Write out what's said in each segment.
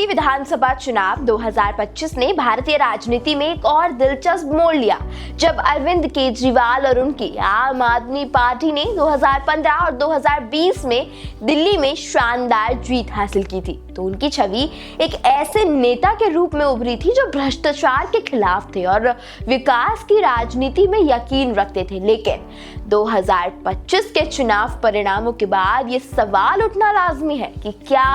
विधानसभा चुनाव 2025 ने भारतीय राजनीति में एक और दिलचस्प मोड़ लिया, जब अरविंद केजरीवाल और उनकी आम आदमी पार्टी ने 2015 और 2020 में दिल्ली में शानदार जीत हासिल की थी। तो उनकी छवि एक ऐसे नेता के रूप में उभरी थी जो भ्रष्टाचार के खिलाफ थे और विकास की राजनीति में यकीन रखते थे। लेकिन 2025 के चुनाव परिणामों के बाद ये सवाल उठना लाजमी है कि क्या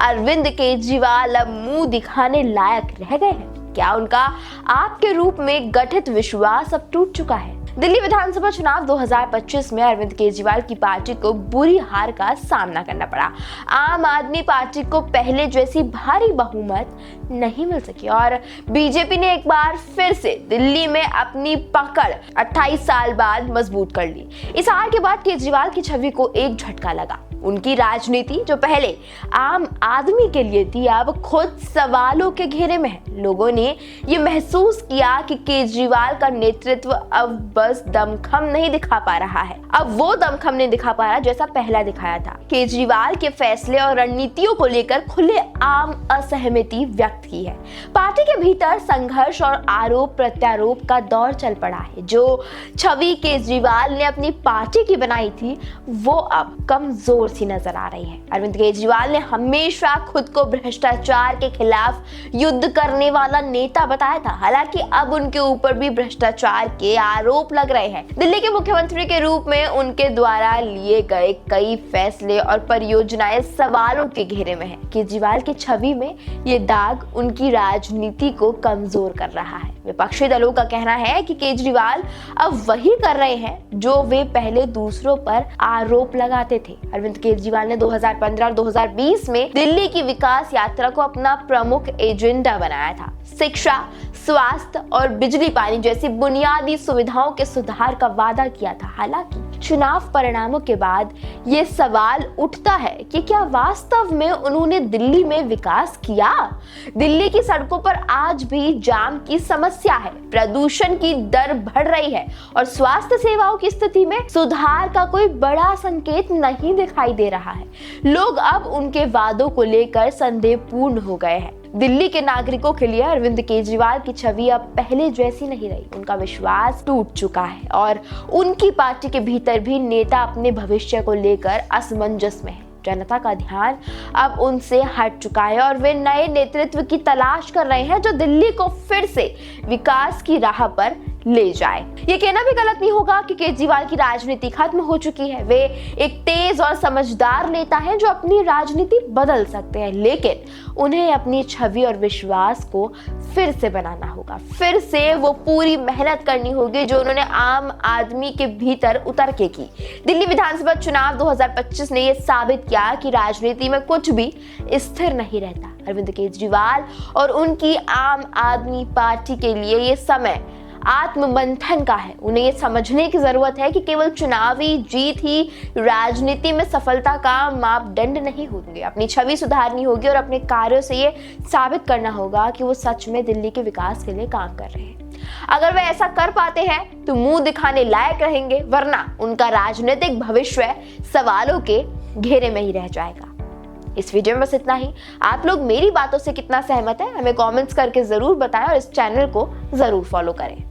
अरविंद केजरीवाल अब मुंह दिखाने लायक रह गए हैं? क्या उनका आपके रूप में गठित विश्वास अब टूट चुका है? दिल्ली विधानसभा चुनाव 2025 में अरविंद केजरीवाल की पार्टी को बुरी हार का सामना करना पड़ा। आम आदमी पार्टी को पहले जैसी भारी बहुमत नहीं मिल सकी और बीजेपी ने एक बार फिर से दिल्ली में अपनी पकड़ 28 साल बाद मजबूत कर ली। इस हार के बाद केजरीवाल की छवि को एक झटका लगा। उनकी राजनीति जो पहले आम आदमी के लिए थी, अब खुद सवालों के घेरे में है। लोगों ने ये महसूस किया कि केजरीवाल का नेतृत्व अब बस दमखम नहीं दिखा पा रहा है, अब वो दमखम नहीं दिखा पा रहा जैसा पहला दिखाया था। केजरीवाल के फैसले और रणनीतियों को लेकर खुले आम असहमति व्यक्त की है। पार्टी के भीतर संघर्ष और आरोप प्रत्यारोप का दौर चल पड़ा है। जो छवि केजरीवाल ने अपनी पार्टी की बनाई थी, वो अब कमजोर सी नजर आ रही है। अरविंद केजरीवाल ने हमेशा खुद को भ्रष्टाचार के खिलाफ युद्ध करने वाला नेता बताया था। हालांकि अब उनके ऊपर भी भ्रष्टाचार के आरोप लग रहे हैं। दिल्ली के मुख्यमंत्री के रूप में उनके द्वारा लिए गए कई फैसले और परियोजनाएं सवालों के घेरे में है। केजरीवाल की छवि में ये दाग उनकी राजनीति को कमजोर कर रहा है। विपक्षी दलों का कहना है कि केजरीवाल अब वही कर रहे हैं जो वे पहले दूसरों पर आरोप लगाते थे। अरविंद केजरीवाल ने 2015 और 2020 में दिल्ली की विकास यात्रा को अपना प्रमुख एजेंडा बनाया था। शिक्षा, स्वास्थ्य और बिजली पानी जैसी बुनियादी सुविधाओं के सुधार का वादा किया था। हालांकि चुनाव परिणामों के बाद ये सवाल उठता है कि क्या वास्तव में उन्होंने दिल्ली में विकास किया? दिल्ली की सड़कों पर आज भी जाम की समस्या है, प्रदूषण की दर बढ़ रही है और स्वास्थ्य सेवाओं की स्थिति में सुधार का कोई बड़ा संकेत नहीं दिखाई दे रहा है। लोग अब उनके वादों को लेकर संदेहपूर्ण हो गए हैं। दिल्ली के नागरिकों के लिए अरविंद केजरीवाल की छवि अब पहले जैसी नहीं रही। उनका विश्वास टूट चुका है और उनकी पार्टी के भीतर भी नेता अपने भविष्य को लेकर असमंजस में है। जनता का ध्यान अब उनसे हट चुका है और वे नए नेतृत्व की तलाश कर रहे हैं जो दिल्ली को फिर से विकास की राह पर ले जाए। ये कहना भी गलत नहीं होगा कि केजरीवाल की राजनीति खत्म हो चुकी है। वे एक तेज और समझदार नेता हैं जो अपनी राजनीति बदल सकते हैं, लेकिन उन्हें अपनी छवि और विश्वास को फिर से बनाना होगा। फिर से वो पूरी मेहनत करनी होगी जो उन्होंने आम आदमी के भीतर उतर के की। दिल्ली विधानसभा चुनाव 2025 ने ये साबित किया कि राजनीति में कुछ भी स्थिर नहीं रहता। अरविंद केजरीवाल और उनकी आम आदमी पार्टी के लिए ये समय आत्ममंथन का है। उन्हें ये समझने की जरूरत है कि केवल चुनावी जीत ही राजनीति में सफलता का मापदंड नहीं होंगे। अपनी छवि सुधारनी होगी और अपने कार्यों से ये साबित करना होगा कि वो सच में दिल्ली के विकास के लिए काम कर रहे हैं। अगर वे ऐसा कर पाते हैं तो मुंह दिखाने लायक रहेंगे, वरना उनका राजनीतिक भविष्य सवालों के घेरे में ही रह जाएगा। इस वीडियो में बस इतना ही। आप लोग मेरी बातों से कितना सहमत है हमें कमेंट्स करके जरूर बताएं और इस चैनल को जरूर फॉलो करें।